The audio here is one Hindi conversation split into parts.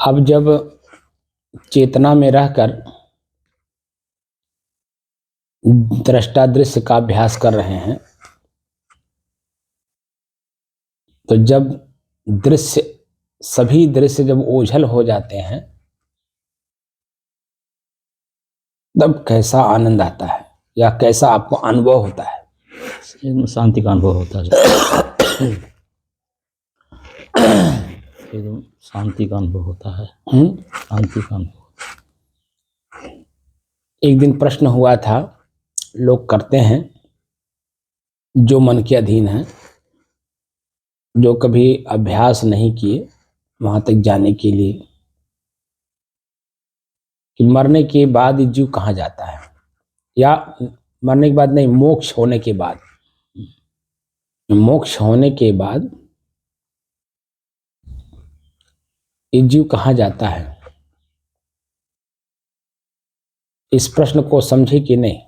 अब जब चेतना में रहकर दृष्टा दृश्य का अभ्यास कर रहे हैं, तो जब सभी दृश्य जब ओझल हो जाते हैं, तब कैसा आनंद आता है या कैसा आपको अनुभव होता है? शांति का अनुभव होता है। एकदम शांति का अनुभव होता है। शांति का अनुभव। एक दिन प्रश्न हुआ था, लोग करते हैं जो मन के अधीन है, जो कभी अभ्यास नहीं किए वहां तक जाने के लिए, कि मरने के बाद जीव कहाँ जाता है, या मरने के बाद नहीं, मोक्ष होने के बाद, मोक्ष होने के बाद ये जीव कहाँ जाता है। इस प्रश्न को समझे कि नहीं?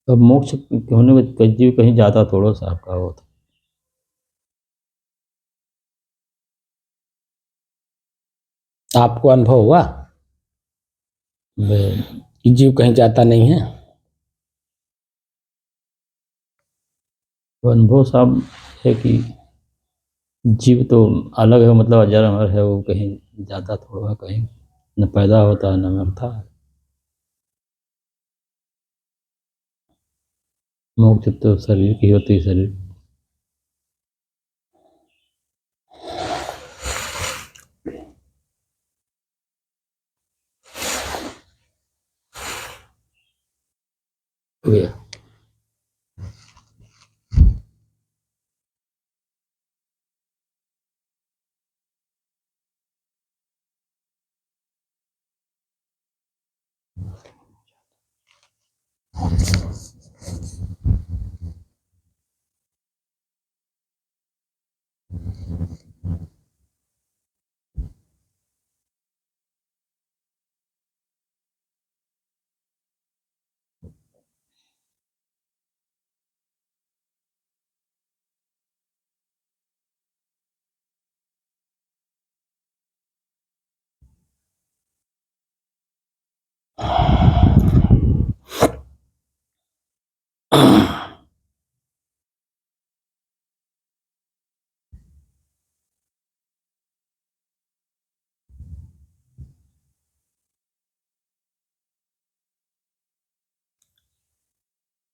तो मोक्ष होने में जीव कहीं जाता थोड़ा सा आपका होता। आपको अनुभव हुआ कि जीव कहीं जाता नहीं है? अनुभव साहब है कि जीव तो अलग है, मतलब अजर अमर है, वो कहीं जाता थोड़ा, कहीं न पैदा होता है न मरता है। मोक्ष तो शरीर की होती है, शरीर हुआ।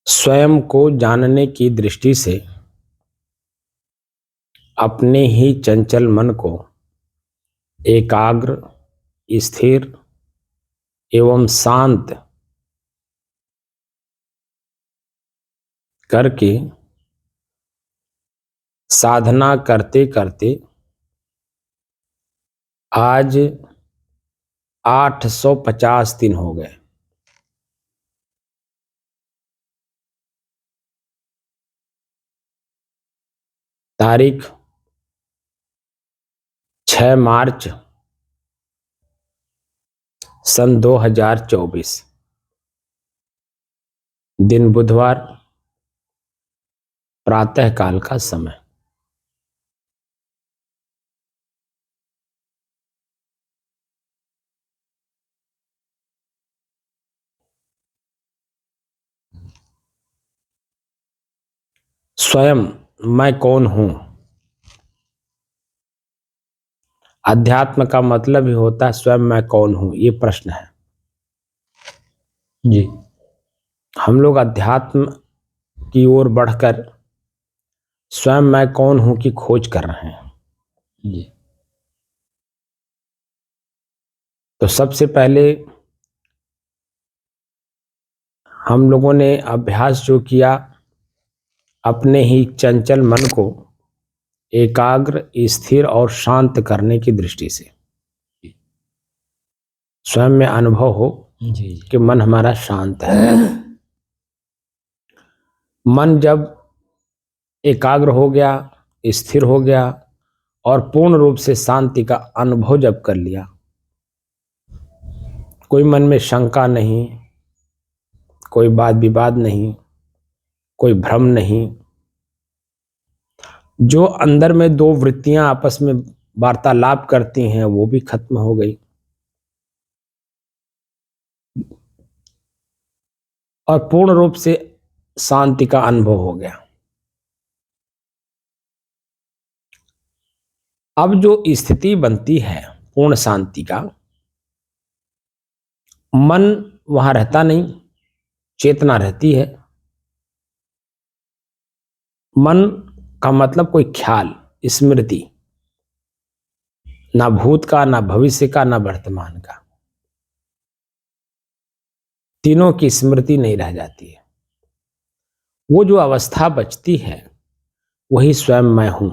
स्वयं को जानने की दृष्टि से अपने ही चंचल मन को एकाग्र, स्थिर एवं शांत करके साधना करते करते आज 850 दिन हो गए। तारीख 6 मार्च सन 2024, दिन बुधवार, प्रातः काल का समय। स्वयं मैं कौन हूं? अध्यात्म का मतलब ही होता है स्वयं मैं कौन हूं, ये प्रश्न है जी। हम लोग अध्यात्म की ओर बढ़कर स्वयं मैं कौन हूं की खोज कर रहे हैं। जी। तो सबसे पहले हम लोगों ने अभ्यास जो किया, अपने ही चंचल मन को एकाग्र, स्थिर और शांत करने की दृष्टि से, स्वयं में अनुभव हो जी। कि मन हमारा शांत है। मन जब एकाग्र हो गया, स्थिर हो गया और पूर्ण रूप से शांति का अनुभव जब कर लिया, कोई मन में शंका नहीं, कोई वाद विवाद नहीं, कोई भ्रम नहीं, जो अंदर में दो वृत्तियां आपस में वार्तालाप करती हैं वो भी खत्म हो गई, और पूर्ण रूप से शांति का अनुभव हो गया। अब जो स्थिति बनती है पूर्ण शांति का, मन वहां रहता नहीं, चेतना रहती है। मन का मतलब कोई ख्याल, स्मृति, ना भूत का, ना भविष्य का, ना वर्तमान का, तीनों की स्मृति नहीं रह जाती है। वो जो अवस्था बचती है वही स्वयं मैं हूं।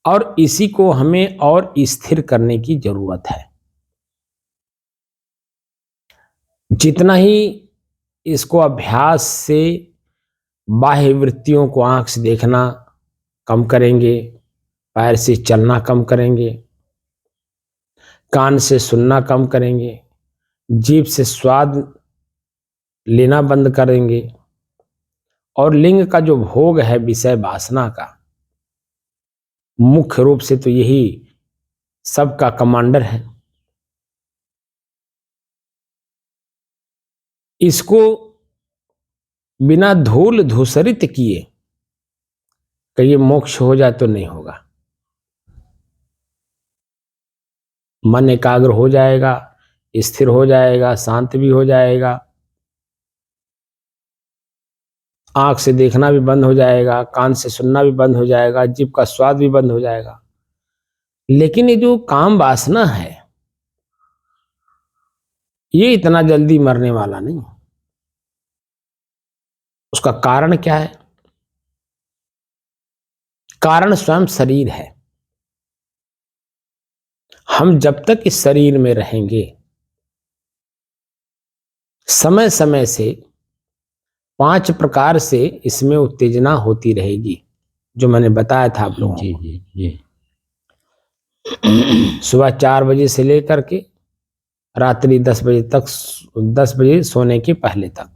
और इसी को हमें और स्थिर करने की जरूरत है। जितना ही इसको अभ्यास से बाह्य वृत्तियों को आंख से देखना कम करेंगे, पैर से चलना कम करेंगे, कान से सुनना कम करेंगे, जीभ से स्वाद लेना बंद करेंगे, और लिंग का जो भोग है विषय वासना का, मुख्य रूप से तो यही सबका कमांडर है। इसको बिना धूल धूसरित किए कहीं मोक्ष हो जाए तो नहीं होगा। मन एकाग्र हो जाएगा, स्थिर हो जाएगा, शांत भी हो जाएगा, आंख से देखना भी बंद हो जाएगा, कान से सुनना भी बंद हो जाएगा, जीभ का स्वाद भी बंद हो जाएगा। लेकिन ये जो काम वासना है ये इतना जल्दी मरने वाला नहीं। उसका कारण क्या है? कारण स्वयं शरीर है। हम जब तक इस शरीर में रहेंगे समय समय से 5 प्रकार से इसमें उत्तेजना होती रहेगी, जो मैंने बताया था आप लोगों जी को। जी जी सुबह 4 बजे से लेकर के रात्रि 10 बजे तक, 10 बजे सोने के पहले तक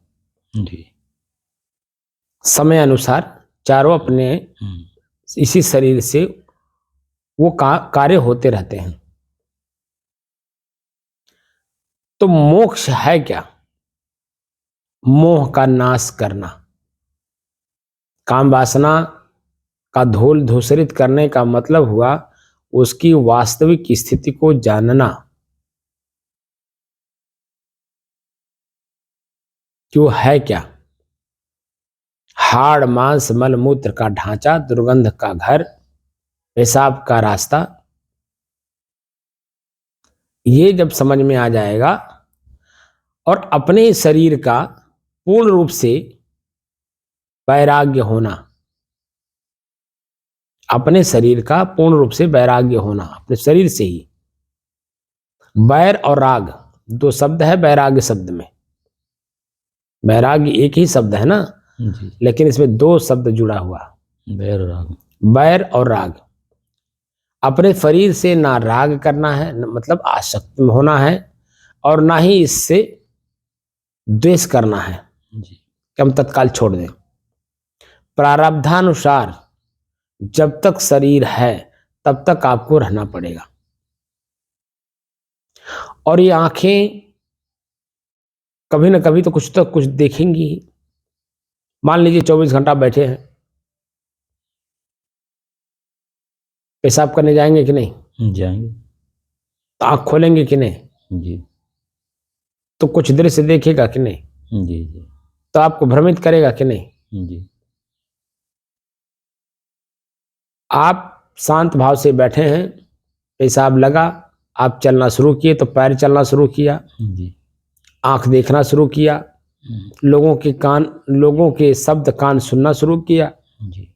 जी समय अनुसार चारों अपने इसी शरीर से वो कार्य होते रहते हैं। तो मोक्ष है क्या? मोह का नाश करना, काम वासना का धूल धूसरित करने का मतलब हुआ उसकी वास्तविक स्थिति को जानना कि वो है क्या। हाड़ मांस मल मूत्र का ढांचा, दुर्गंध का घर, पेशाब का रास्ता, ये जब समझ में आ जाएगा और अपने शरीर का पूर्ण रूप से वैराग्य होना, अपने शरीर का पूर्ण रूप से वैराग्य होना, अपने शरीर से ही। वैर और राग 2 शब्द है वैराग्य शब्द में। वैराग्य एक ही शब्द है ना, जी लेकिन इसमें 2 शब्द जुड़ा हुआ, बैर राग वैर और राग। अपने शरीर से ना राग करना है, मतलब आसक्त होना है, और ना ही इससे द्वेष करना है जी कि हम तत्काल छोड़ दें। प्रारब्धानुसार जब तक शरीर है तब तक आपको रहना पड़ेगा। और ये आंखें कभी ना कभी तो कुछ देखेंगी ही। मान लीजिए 24 घंटा बैठे हैं, पेशाब करने जाएंगे कि नहीं? जाएंगे। तो आंख खोलेंगे कि नहीं? जी तो कुछ दृश्य देखेगा कि नहीं? जी जी तो आपको भ्रमित करेगा कि नहीं? जी आप शांत भाव से बैठे हैं, पेशाब लगा, आप चलना शुरू किए तो पैर चलना शुरू किया, जी आंख देखना शुरू किया, लोगों के शब्द कान सुनना शुरू किया, जी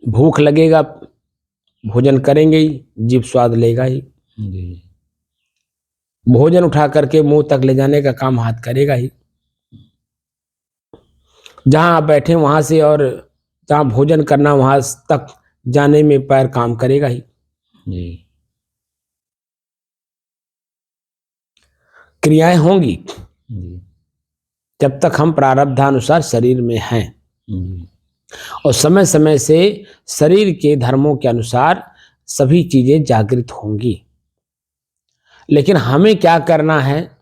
भूख लगेगा, भोजन करेंगे ही, जीभ स्वाद लेगा ही, जी भोजन उठा करके मुंह तक ले जाने का काम हाथ करेगा ही। जहां आप बैठे वहां से और जहां भोजन करना वहां तक जाने में पैर काम करेगा ही। जी क्रियाएं होंगी। जी जब तक हम प्रारब्धानुसार शरीर में हैं, जी। और समय समय से शरीर के धर्मों के अनुसार सभी चीजें जागृत होंगी। लेकिन हमें क्या करना है?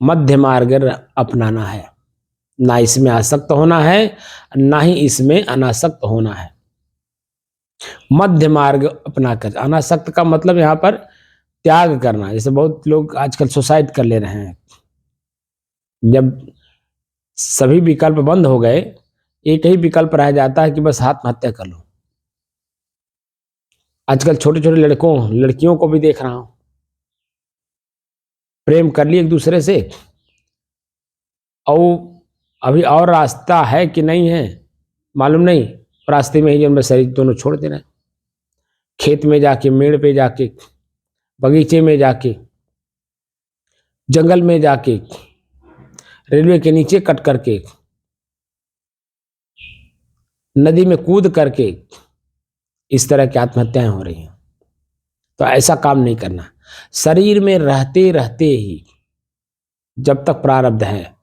मध्य मार्ग अपनाना है। ना इसमें आसक्त होना है, ना ही इसमें अनासक्त होना है। मध्य मार्ग अपना कर, अनासक्त का मतलब यहाँ पर त्याग करना। जैसे बहुत लोग आजकल सुसाइड कर ले रहे हैं। जब सभी विकल्प बंद हो गए, एक ही विकल्प रह जाता है कि बस आत्महत्या कर लो। आजकल छोटे छोटे लड़कियों को भी देख रहा हूं, प्रेम कर लिए एक दूसरे से, और अभी और रास्ता है कि नहीं है मालूम नहीं, रास्ते में ही जन्म शरीर दोनों छोड़ दे रहे हैं। खेत में जाके, मेड़ पे जाके, बगीचे में जाके, जंगल में जाके, रेलवे के नीचे कट करके, नदी में कूद करके इस तरह की आत्महत्याएं हो रही हैं। तो ऐसा काम नहीं करना। शरीर में रहते रहते ही जब तक प्रारब्ध है,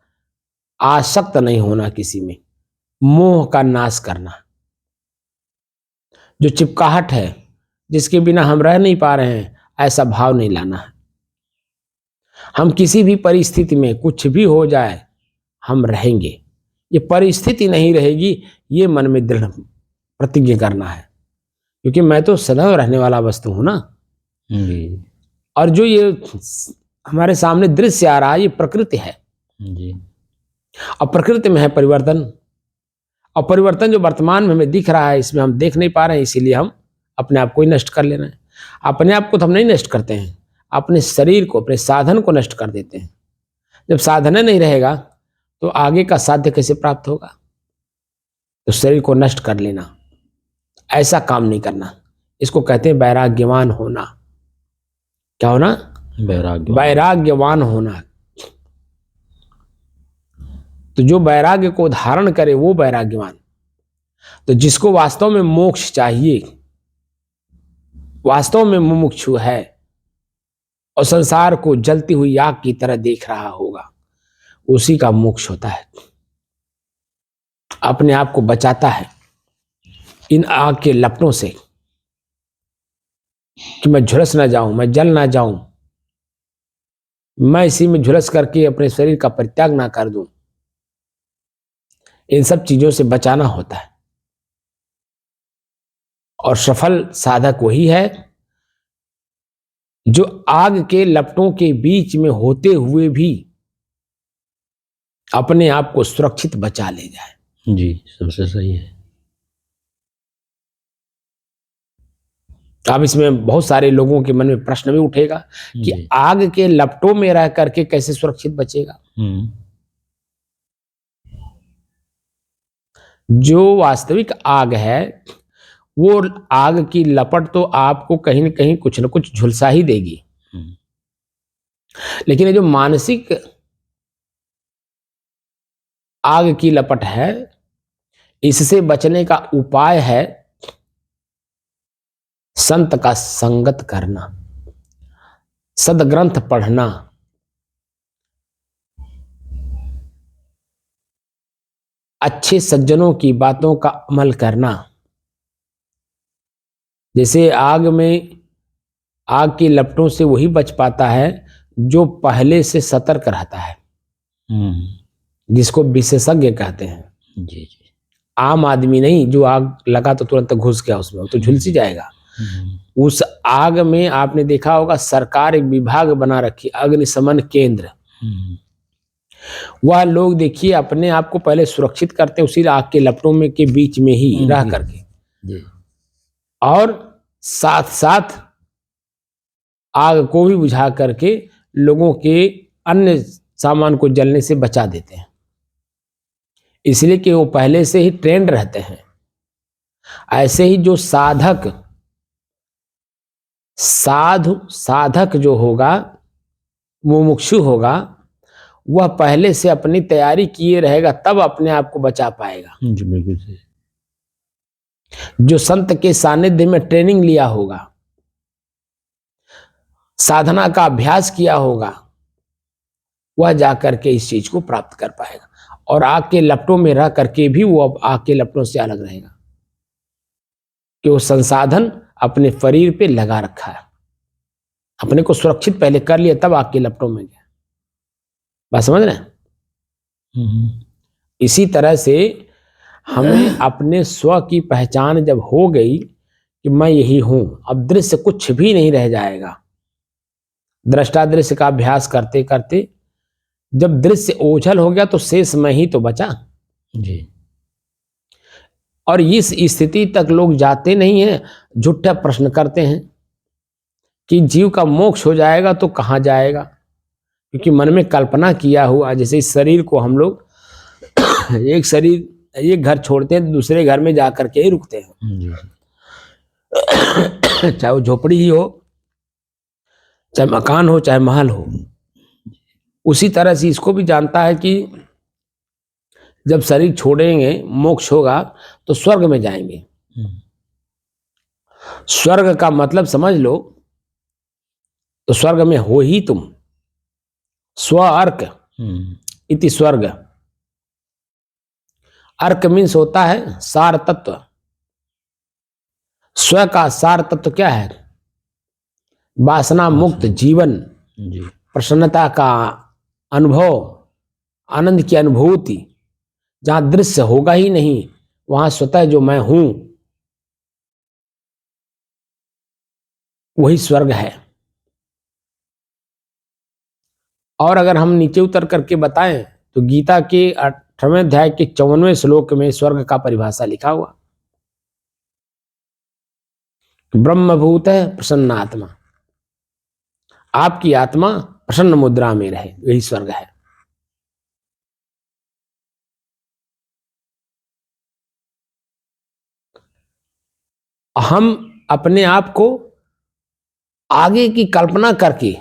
आसक्त नहीं होना किसी में, मोह का नाश करना। जो चिपकाहट है, जिसके बिना हम रह नहीं पा रहे हैं, ऐसा भाव नहीं लाना है। हम किसी भी परिस्थिति में कुछ भी हो जाए हम रहेंगे, ये परिस्थिति नहीं रहेगी, ये मन में दृढ़ प्रतिज्ञा करना है। क्योंकि मैं तो सदैव रहने वाला वस्तु हूं ना। जी। और जो ये हमारे सामने दृश्य आ रहा है, ये प्रकृति है। जी। और प्रकृति में है परिवर्तन, और परिवर्तन जो वर्तमान में हमें दिख रहा है, इसमें हम देख नहीं पा रहे हैं, इसीलिए हम अपने आप को ही नष्ट कर ले रहे हैं। अपने आप को तो हम नहीं नष्ट करते हैं, अपने शरीर को, अपने साधन को नष्ट कर देते हैं। जब साधन नहीं रहेगा तो आगे का साध्य कैसे प्राप्त होगा? तो शरीर को नष्ट कर लेना, ऐसा काम नहीं करना। इसको कहते हैं वैराग्यवान होना। क्या होना? वैराग्यवान होना। तो जो वैराग्य को धारण करे वो वैराग्यवान। तो जिसको वास्तव में मोक्ष चाहिए, वास्तव में मुमुक्षु है, और संसार को जलती हुई आग की तरह देख रहा होगा, उसी का मोक्ष होता है। अपने आप को बचाता है इन आग के लपटों से, कि मैं झुलस ना जाऊं, मैं जल ना जाऊं, मैं इसी में झुलस करके अपने शरीर का परित्याग ना कर दूं। इन सब चीजों से बचाना होता है। और सफल साधक वही है जो आग के लपटों के बीच में होते हुए भी अपने आप को सुरक्षित बचा ले जाए। जी, सबसे सही है। अब इसमें बहुत सारे लोगों के मन में प्रश्न भी उठेगा कि आग के लपटों में रह करके कैसे सुरक्षित बचेगा। जो वास्तविक आग है, वो आग की लपट तो आपको कहीं न कहीं कुछ न कुछ झुलसा ही देगी। लेकिन ये जो मानसिक आग की लपट है, इससे बचने का उपाय है संत का संगत करना, सदग्रंथ पढ़ना, अच्छे सज्जनों की बातों का अमल करना। जैसे आग की लपटों से वही बच पाता है जो पहले से सतर्क रहता है, जिसको विशेषज्ञ कहते हैं। जी जी। आम आदमी नहीं, जो आग लगा तो तुरंत घुस गया उसमें, तो झुलसी जाएगा। उस आग में आपने देखा होगा, सरकार एक विभाग बना रखी, अग्निशमन केंद्र। वह लोग देखिए अपने आप को पहले सुरक्षित करते उसी आग के लपटों में के बीच में ही रह करके, और साथ साथ आग को भी बुझा करके लोगों के अन्य सामान को जलने से बचा देते हैं, इसलिए कि वो पहले से ही ट्रेंड रहते हैं। ऐसे ही जो साधक जो होगा, वो मुमुक्षु होगा, वह पहले से अपनी तैयारी किए रहेगा, तब अपने आप को बचा पाएगा। जी बिल्कुल सही। जो संत के सानिध्य में ट्रेनिंग लिया होगा, साधना का अभ्यास किया होगा, वह जा करके इस चीज को प्राप्त कर पाएगा। और आग के लपटों में रह करके भी वो अब आग के लपटों से अलग रहेगा, कि वो संसाधन अपने शरीर पे लगा रखा है, अपने को सुरक्षित पहले कर लिया, तब आग के लपटों में गया। बात समझ रहे हैं? इसी तरह से हमें अपने स्व की पहचान जब हो गई कि मैं यही हूं, अब दृश्य कुछ भी नहीं रह जाएगा। दृष्टा दृश्य का अभ्यास करते करते जब दृश्य ओझल हो गया तो शेष मैं ही तो बचा जी। और इस स्थिति तक लोग जाते नहीं हैं, झूठा प्रश्न करते हैं कि जीव का मोक्ष हो जाएगा तो कहां जाएगा, क्योंकि मन में कल्पना किया हुआ, जैसे इस शरीर को हम लोग एक घर छोड़ते हैं तो दूसरे घर में जाकर के ही रुकते हैं, जी। चाहे वो झोपड़ी ही हो, चाहे मकान हो, चाहे महल हो। उसी तरह से इसको भी जानता है कि जब शरीर छोड़ेंगे, मोक्ष होगा तो स्वर्ग में जाएंगे। स्वर्ग का मतलब समझ लो, तो स्वर्ग में हो ही तुम। स्व अर्क इति स्वर्ग। अर्क मीन्स होता है सार तत्व। स्व का सार तत्व क्या है? वासना मुक्त जीवन, प्रसन्नता का अनुभव, आनंद की अनुभूति। जहां दृश्य होगा ही नहीं, वहां स्वतः जो मैं हूं वही स्वर्ग है। और अगर हम नीचे उतर करके बताएं तो गीता के 8वें अध्याय के 54वें श्लोक में स्वर्ग का परिभाषा लिखा हुआ, ब्रह्मभूत है प्रसन्न आत्मा। आपकी आत्मा प्रसन्न मुद्रा में रहे, यही स्वर्ग है। हम अपने आप को आगे की कल्पना करके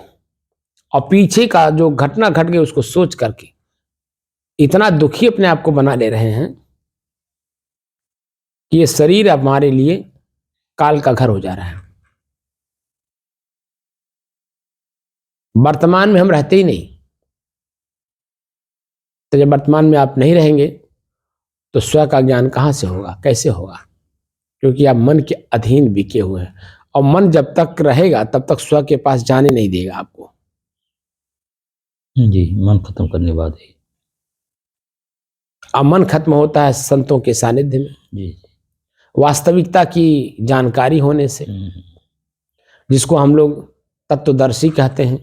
और पीछे का जो घटना घट गई उसको सोच करके इतना दुखी अपने आप को बना ले रहे हैं कि ये शरीर हमारे लिए काल का घर हो जा रहा है। वर्तमान में हम रहते ही नहीं, तो जब वर्तमान में आप नहीं रहेंगे तो स्व का ज्ञान कहां से होगा, कैसे होगा? क्योंकि आप मन के अधीन बिके हुए हैं, और मन जब तक रहेगा तब तक स्व के पास जाने नहीं देगा आपको। जी, मन खत्म करने बाद ही। अब मन खत्म होता है संतों के सानिध्य में, जी। वास्तविकता की जानकारी होने से, जिसको हम लोग तत्वदर्शी कहते हैं।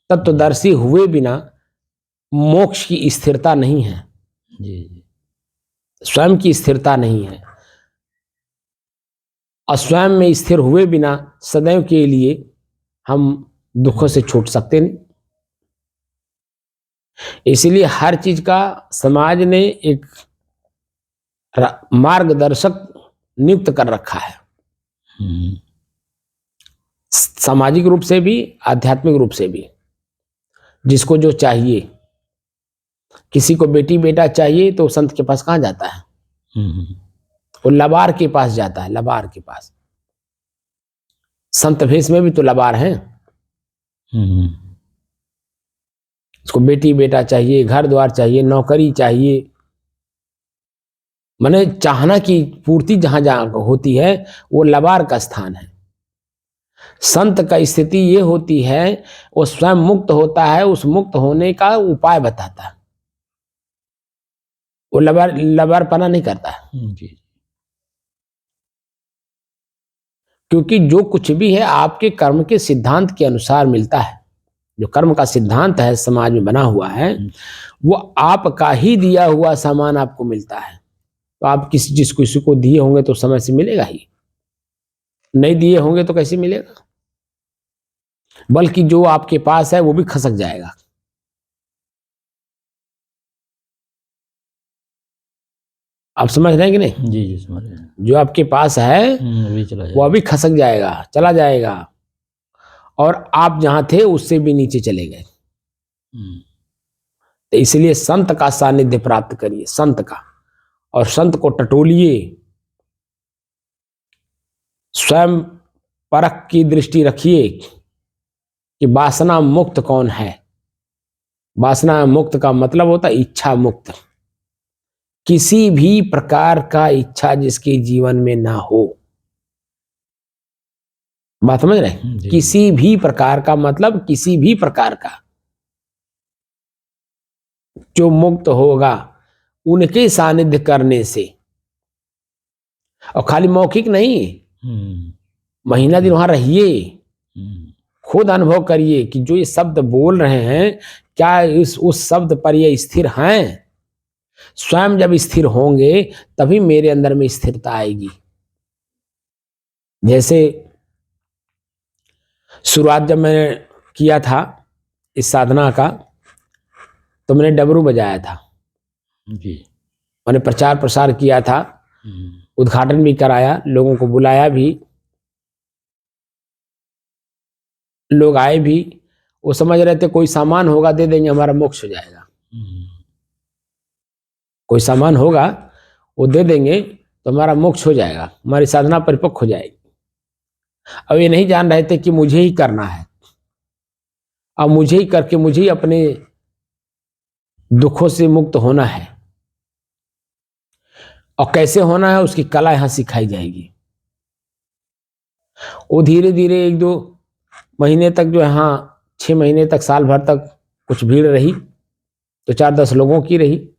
तत्वदर्शी हुए बिना मोक्ष की स्थिरता नहीं है। जी। स्वयं की स्थिरता नहीं है, और स्वयं में स्थिर हुए बिना सदैव के लिए हम दुखों से छूट सकते नहीं। इसलिए हर चीज का समाज ने एक मार्गदर्शक नियुक्त कर रखा है, सामाजिक रूप से भी, आध्यात्मिक रूप से भी। जिसको जो चाहिए, किसी को बेटी बेटा चाहिए तो संत के पास कहाँ जाता है? वो लबार के पास जाता है, लबार के पास। संत भेष में भी तो लबार हैं। उसको बेटी बेटा चाहिए, घर द्वार चाहिए, नौकरी चाहिए, माने चाहना की पूर्ति जहां जहां होती है वो लबार का स्थान है। संत का स्थिति ये होती है, वो स्वयं मुक्त होता है, उस मुक्त होने का उपाय बताता है। वो लबारपना नहीं करता है। जी। क्योंकि जो कुछ भी है आपके कर्म के सिद्धांत के अनुसार मिलता है। जो कर्म का सिद्धांत है समाज में बना हुआ है, वो आपका ही दिया हुआ सामान आपको मिलता है। तो आप किसी को दिए होंगे तो समय से मिलेगा ही, नहीं दिए होंगे तो कैसे मिलेगा? बल्कि जो आपके पास है वो भी खसक जाएगा। आप समझ रहे हैं कि नहीं? जी जी, समझ रहे हैं। जो आपके पास है वो अभी खसक जाएगा, चला जाएगा, और आप जहां थे उससे भी नीचे चले गए। तो इसलिए संत का सानिध्य प्राप्त करिए, संत का, और संत को टटोलिए। स्वयं परख की दृष्टि रखिए कि वासना मुक्त कौन है। वासना मुक्त का मतलब होता है इच्छा मुक्त। किसी भी प्रकार का इच्छा जिसके जीवन में ना हो। बात समझ रहे? जी। किसी भी प्रकार का मतलब किसी भी प्रकार का जो मुक्त होगा उनके सानिध्य करने से। और खाली मौखिक नहीं, महीना दिन वहां रहिए, खुद अनुभव करिए कि जो ये शब्द बोल रहे हैं क्या उस शब्द पर ये स्थिर हैं। स्वयं जब स्थिर होंगे तभी मेरे अंदर में स्थिरता आएगी। जैसे शुरुआत जब मैंने किया था इस साधना का तो मैंने डमरू बजाया था जी। मैंने प्रचार प्रसार किया था, उद्घाटन भी कराया, लोगों को बुलाया भी, लोग आए भी। वो समझ रहे थे कोई सामान होगा दे देंगे हमारा मोक्ष हो जाएगा, कोई सामान होगा वो दे देंगे तो हमारा मोक्ष हो जाएगा, हमारी साधना परिपक्व हो जाएगी। अब ये नहीं जान रहे थे कि मुझे ही करना है, अब मुझे ही करके मुझे ही अपने दुखों से मुक्त होना है। और कैसे होना है उसकी कला यहां सिखाई जाएगी। वो धीरे धीरे 1-2 महीने तक जो है, हाँ 6 महीने तक, साल भर तक कुछ भीड़ रही तो 4-10 लोगों की रही,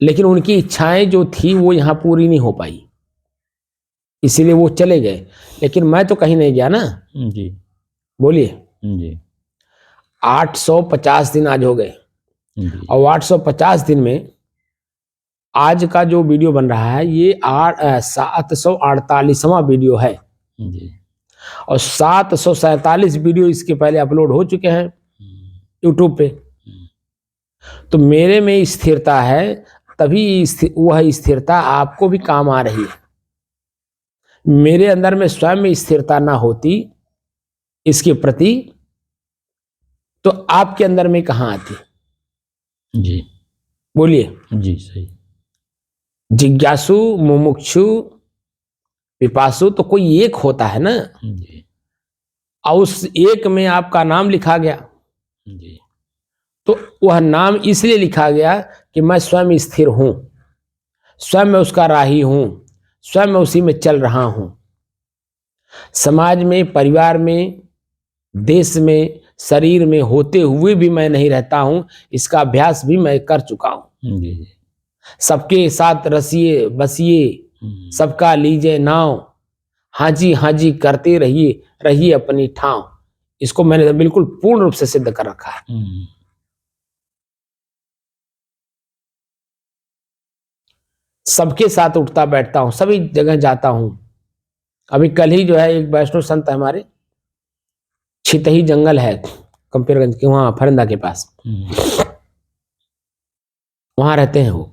लेकिन उनकी इच्छाएं जो थी वो यहां पूरी नहीं हो पाई, इसीलिए वो चले गए। लेकिन मैं तो कहीं नहीं गया ना। जी। बोलिए। जी। 850 दिन आज हो गए जी। और 850 दिन में आज का जो वीडियो बन रहा है ये 748वां वीडियो है जी। और 747 वीडियो इसके पहले अपलोड हो चुके हैं यूट्यूब पे। तो मेरे में स्थिरता है, तभी वह स्थिरता आपको भी काम आ रही है। मेरे अंदर में स्वयं में स्थिरता ना होती इसके प्रति तो आपके अंदर में कहां आती? जी। बोलिए। जी। सही। जिज्ञासु, मुमुक्षु, पिपासु तो कोई एक होता है ना, जी। और उस एक में आपका नाम लिखा गया। जी। तो वह नाम इसलिए लिखा गया कि मैं स्वयं स्थिर हूं, स्वयं मैं उसका राही हूं, स्वयं मैं उसी में चल रहा हूं। समाज में, परिवार में, देश में, शरीर में होते हुए भी मैं नहीं रहता हूं, इसका अभ्यास भी मैं कर चुका हूं। जी। सबके साथ रसिए बसिए, सबका लीजिए नाव, हाजी हाजी करते रहिए, रहिए अपनी ठाव। इसको मैंने बिल्कुल पूर्ण रूप से सिद्ध कर रखा है। सबके साथ उठता बैठता हूं, सभी जगह जाता हूं। अभी कल ही जो है एक वैष्णव संत है हमारे, छितही जंगल है कंपेरगंज के, वहां फरिंदा के पास, वहां रहते हैं वो।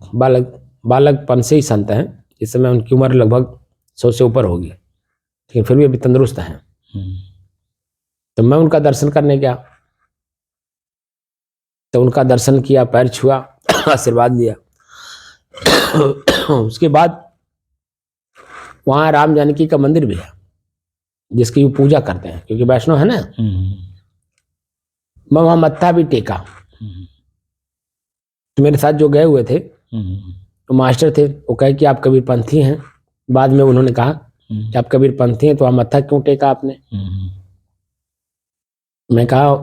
बालकपन से ही संत हैं, इस समय उनकी उम्र लगभग 100 से ऊपर होगी, लेकिन फिर भी अभी तंदुरुस्त हैं। तो मैं उनका दर्शन करने गया, तो उनका दर्शन किया, पैर छुआ, आशीर्वाद लिया। उसके बाद वहां राम जानकी का मंदिर भी है जिसकी वो पूजा करते हैं, क्योंकि वैष्णव है ना। मैं वहां मत्था भी टेका। तो मेरे साथ जो गए हुए थे तो मास्टर थे, वो कहे कि आप कबीरपंथी हैं। बाद में उन्होंने कहा कि आप कबीरपंथी हैं तो वहां मत्था क्यों टेका आपने? मैं कहा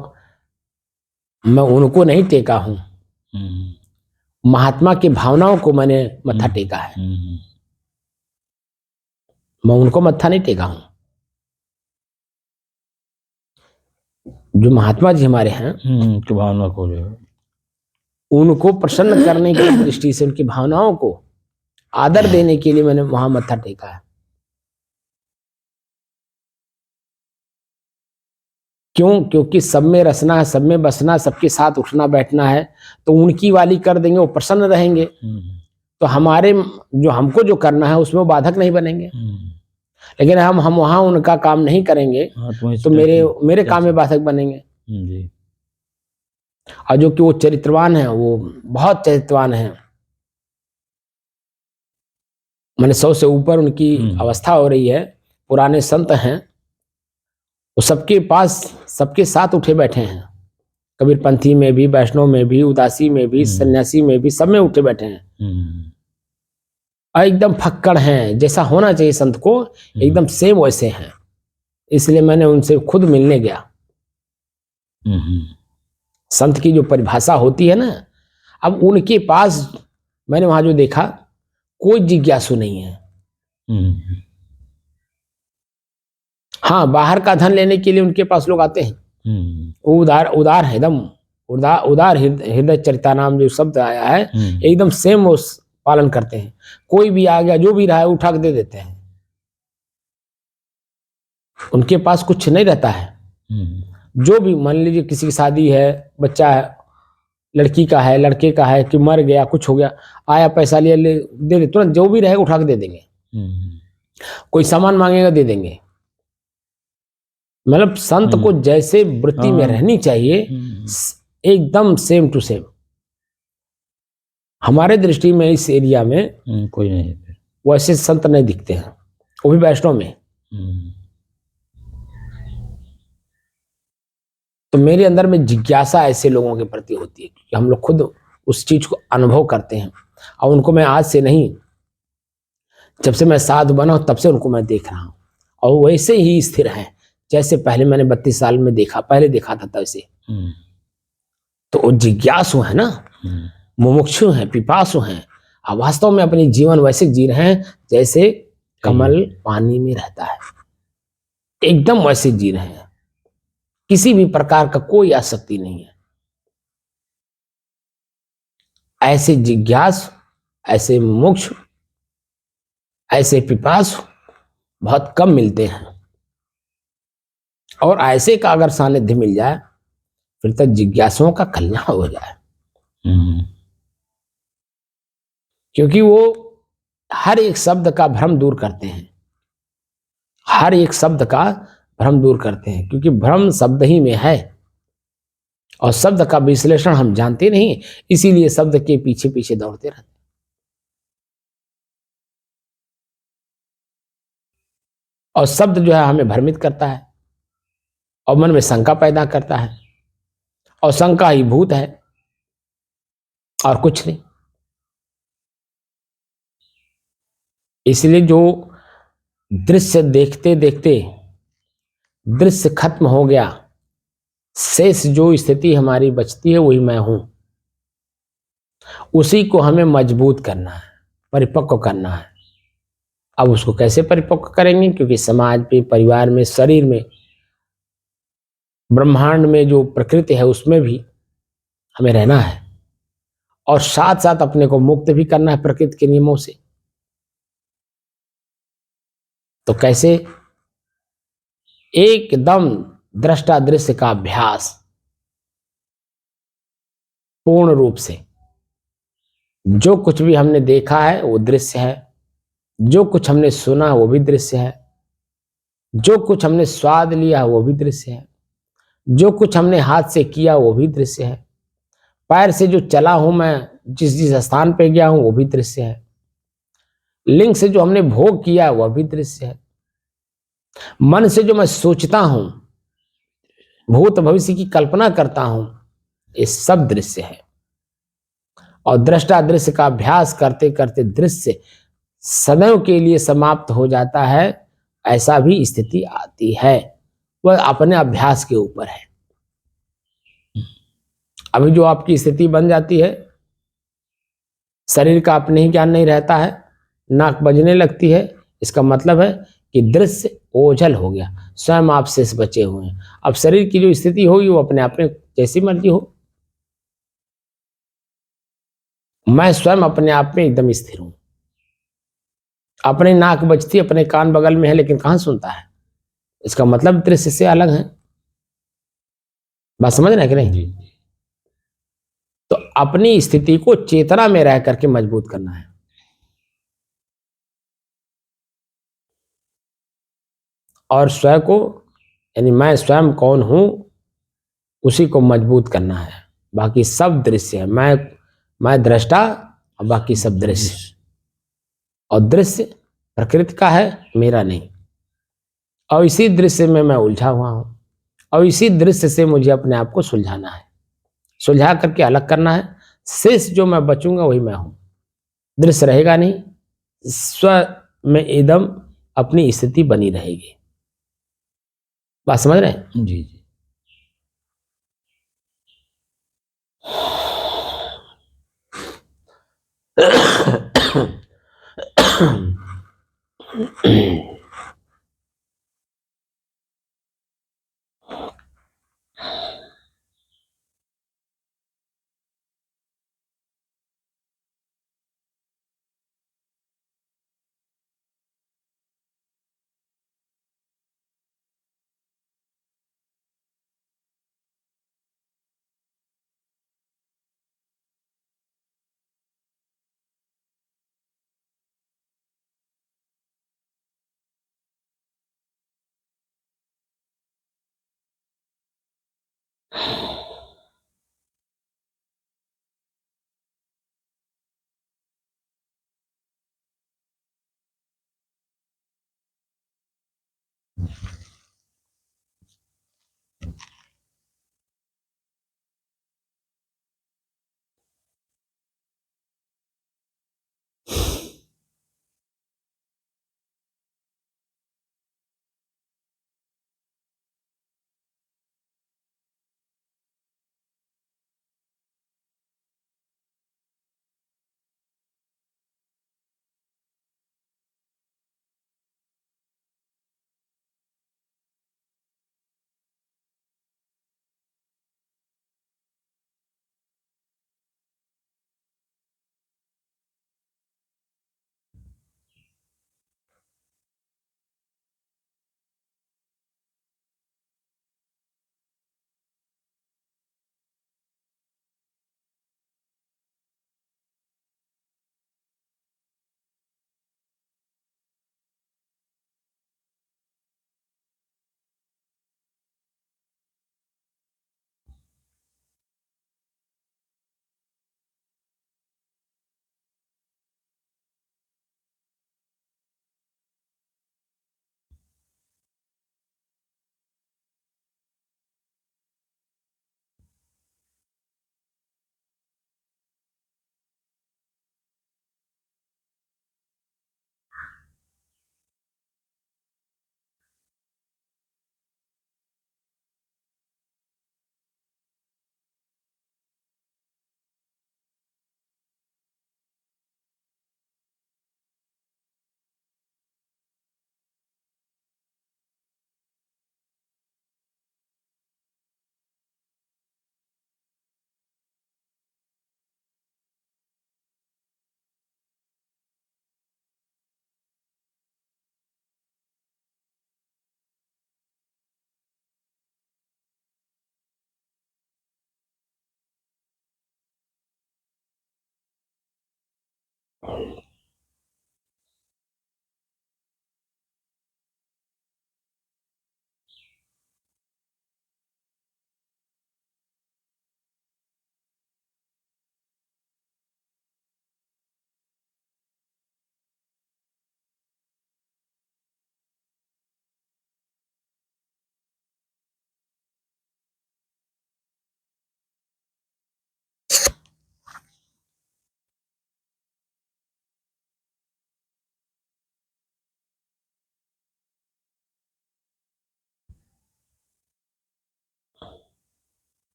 मैं उनको नहीं टेका हूं, महात्मा की भावनाओं को मैंने मत्था टेका है, मैं उनको मत्था नहीं टेका हूं। जो महात्मा जी हमारे हैं उनकी भावना को जो है उनको प्रसन्न करने की दृष्टि से, उनकी भावनाओं को आदर देने के लिए मैंने वहां मत्था टेका है। क्यों? क्योंकि सब में रसना है, सब में बसना, सबके साथ उठना बैठना है, तो उनकी वाली कर देंगे, वो प्रसन्न रहेंगे। तो हमारे जो हमको जो करना है उसमें वो बाधक नहीं बनेंगे। लेकिन हम वहां उनका काम नहीं करेंगे तो मेरे काम में बाधक बनेंगे। जी। और जो कि वो चरित्रवान है, वो बहुत चरित्रवान है, मैंने 100 से ऊपर उनकी अवस्था हो रही है, पुराने संत हैं, वो सबके पास सबके साथ उठे बैठे हैं, कबीरपंथी में भी, वैष्णव में भी, उदासी में भी, सन्यासी में भी, सब में उठे बैठे हैं और एकदम फक्कड़ हैं, जैसा होना चाहिए संत को एकदम सेम वैसे हैं। इसलिए मैंने उनसे खुद मिलने गया। संत की जो परिभाषा होती है ना, अब उनके पास मैंने वहां जो देखा, कोई जिज्ञासु नहीं है। हाँ, बाहर का धन लेने के लिए उनके पास लोग आते हैं। वो उदार है एकदम, उदार हृदय चरिता नाम जो शब्द आया है, एकदम सेम वो पालन करते हैं। कोई भी आ गया, जो भी रहा है उठा के दे देते हैं। उनके पास कुछ नहीं रहता है। जो भी मान लीजिए किसी की शादी है, बच्चा है, लड़की का है, लड़के का है, कि मर गया, कुछ हो गया, आया पैसा लिया, ले दे दे, तुरंत जो भी रहेगा उठा के दे देंगे। कोई सामान मांगेगा दे देंगे। मतलब संत को जैसे वृत्ति में रहनी चाहिए, एकदम सेम टू सेम। हमारे दृष्टि में इस एरिया में कोई नहीं है, वैसे संत नहीं दिखते हैं, वो भी वैष्णव में। तो मेरे अंदर में जिज्ञासा ऐसे लोगों के प्रति होती है, क्योंकि हम लोग खुद उस चीज को अनुभव करते हैं। और उनको मैं आज से नहीं, जब से मैं साधु बना हूं तब से उनको मैं देख रहा हूं, और वैसे ही स्थिर हैं जैसे पहले मैंने 32 साल में पहले देखा था तब से। तो वो जिज्ञासु है ना, मुमुक्षु हैं, पिपासु हैं, और वास्तव में अपनी जीवन वैसे जी रहे हैं जैसे कमल पानी में रहता है, एकदम वैसे जी रहे हैं। किसी भी प्रकार का कोई आसक्ति नहीं है। ऐसे जिज्ञासु, ऐसे मुमुक्षु, ऐसे पिपासु बहुत कम मिलते हैं। और ऐसे का अगर सानिध्य मिल जाए फिर तक जिज्ञासुओं का कल्याण हो जाए। क्योंकि वो हर एक शब्द का भ्रम दूर करते हैं, हर एक शब्द का भ्रम दूर करते हैं, क्योंकि भ्रम शब्द ही में है और शब्द का विश्लेषण हम जानते नहीं, इसीलिए शब्द के पीछे पीछे दौड़ते रहते। और शब्द जो है हमें भ्रमित करता है और मन में शंका पैदा करता है, और शंका ही भूत है और कुछ नहीं। इसलिए जो दृश्य देखते देखते दृश्य खत्म हो गया, शेष जो स्थिति हमारी बचती है वही मैं हूं, उसी को हमें मजबूत करना है, परिपक्व करना है। अब उसको कैसे परिपक्व करेंगे? क्योंकि समाज में, परिवार में, शरीर में, ब्रह्मांड में जो प्रकृति है उसमें भी हमें रहना है, और साथ साथ अपने को मुक्त भी करना है प्रकृति के नियमों से। तो कैसे? एकदम दृष्टा दृश्य का अभ्यास पूर्ण रूप से। जो कुछ भी हमने देखा है वो दृश्य है, जो कुछ हमने सुना वो भी दृश्य है, जो कुछ हमने स्वाद लिया वो भी दृश्य है, जो कुछ हमने हाथ से किया वो भी दृश्य है, पैर से जो चला हूं मैं, जिस जिस स्थान पे गया हूं वो भी दृश्य है, लिंग से जो हमने भोग किया वह भी दृश्य है, मन से जो मैं सोचता हूं, भूत भविष्य की कल्पना करता हूं, ये सब दृश्य है। और दृष्टा दृश्य का अभ्यास करते करते दृश्य सदैव के लिए समाप्त हो जाता है, ऐसा भी स्थिति आती है। वह अपने अभ्यास के ऊपर है। अभी जो आपकी स्थिति बन जाती है, शरीर का अपने ही ज्ञान नहीं रहता है, नाक बजने लगती है, इसका मतलब है कि दृश्य ओझल हो गया, स्वयं आप से बचे हुए हैं। अब शरीर की जो स्थिति होगी वो अपने आप में जैसी मर्जी हो, मैं स्वयं अपने आप में एकदम स्थिर हूं। अपनी नाक बजती, अपने कान बगल में है, लेकिन कहां सुनता है, इसका मतलब दृश्य से अलग है। बात समझ रहे हैं कि नहीं? तो अपनी स्थिति को चेतना में रह करके मजबूत करना है। और स्वयं को, यानी मैं स्वयं कौन हूं, उसी को मजबूत करना है। बाकी सब दृश्य है, मैं दृष्टा और बाकी सब दृश्य। और दृश्य प्रकृति का है, मेरा नहीं। और इसी दृश्य में मैं उलझा हुआ हूं, और इसी दृश्य से मुझे अपने आप को सुलझाना है, सुलझा करके अलग करना है। शेष जो मैं बचूंगा वही मैं हूं, दृश्य रहेगा नहीं, स्व में एकदम अपनी स्थिति बनी रहेगी। बात समझ रहे हैं? जी जी।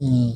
हम्म,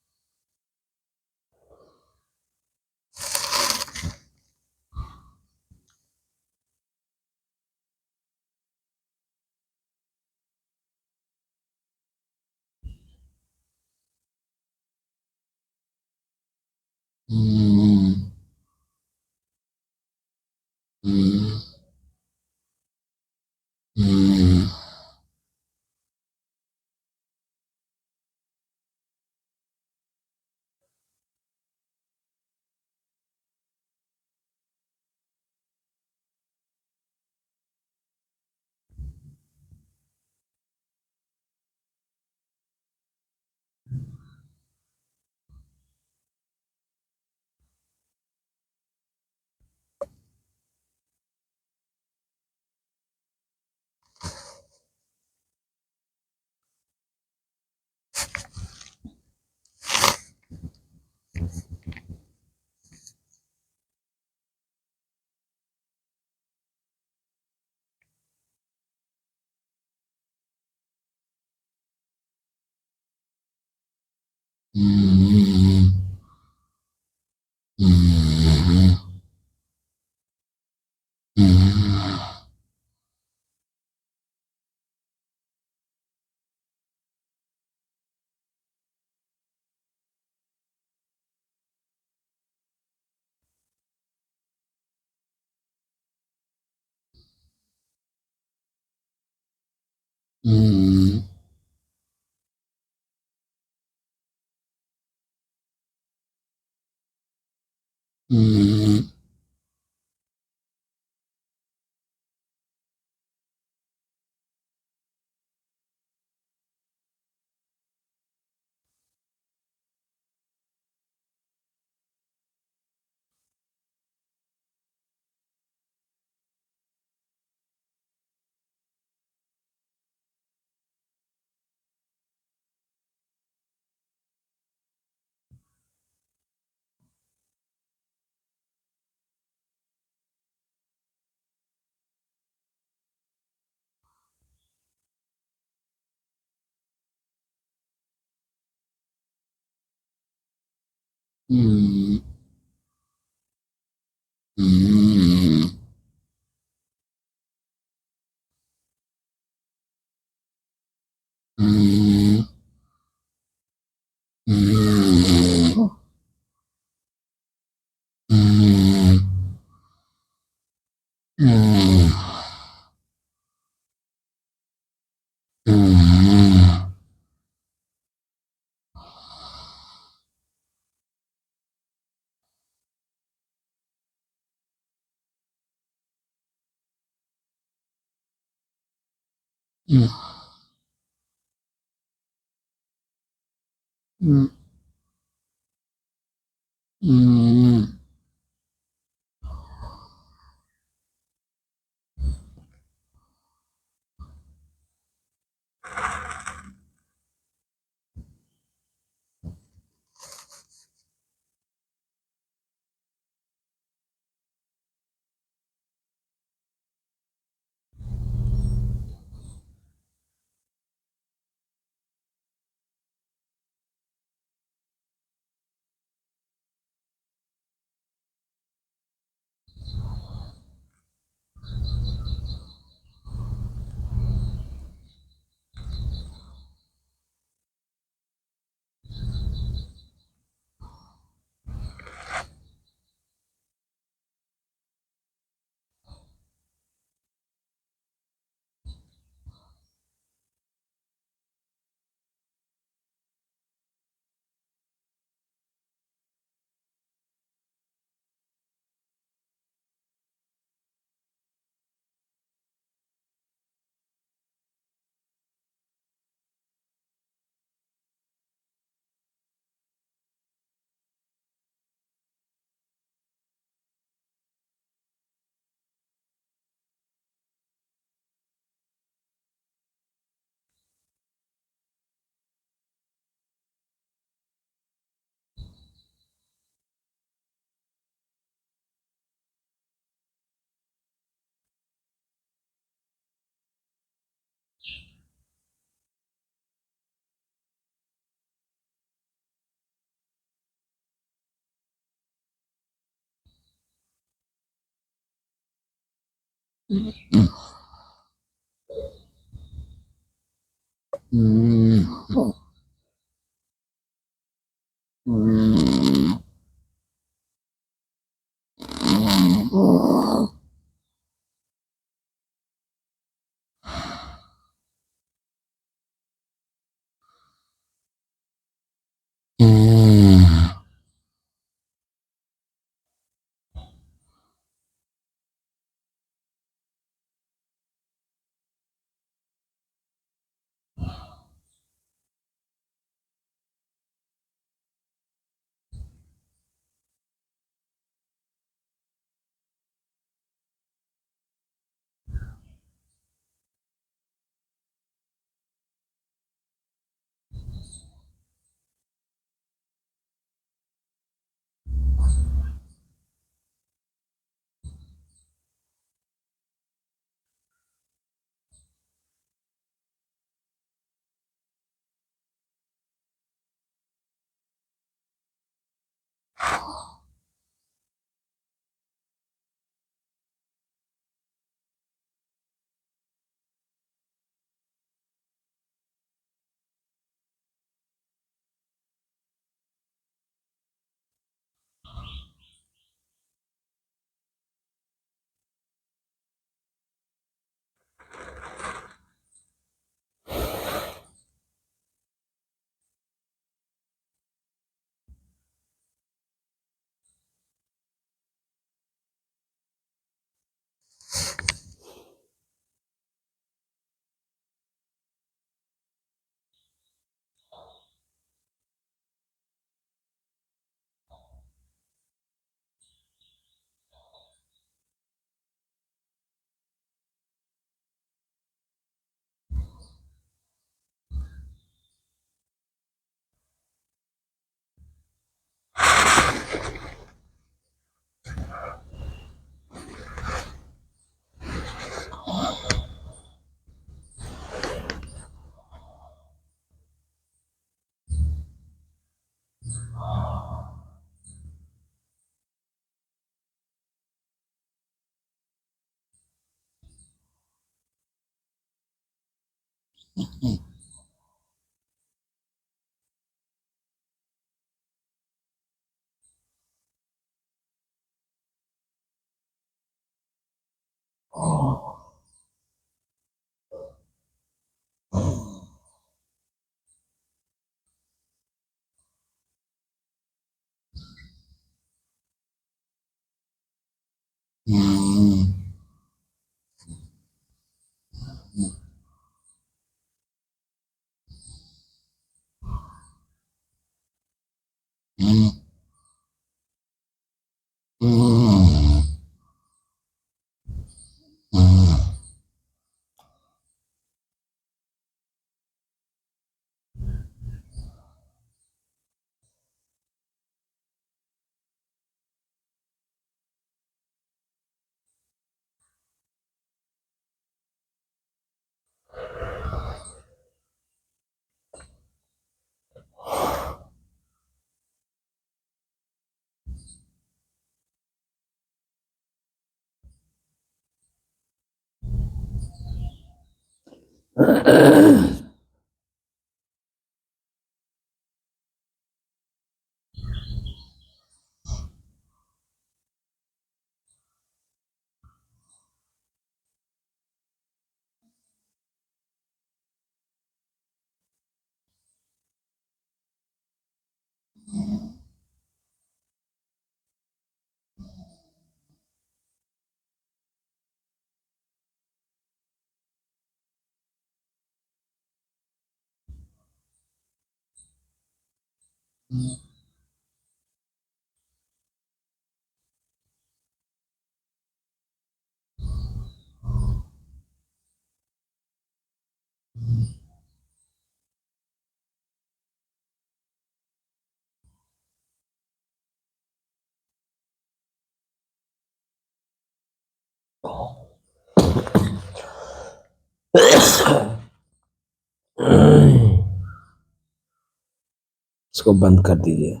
इसको बंद कर दीजिए।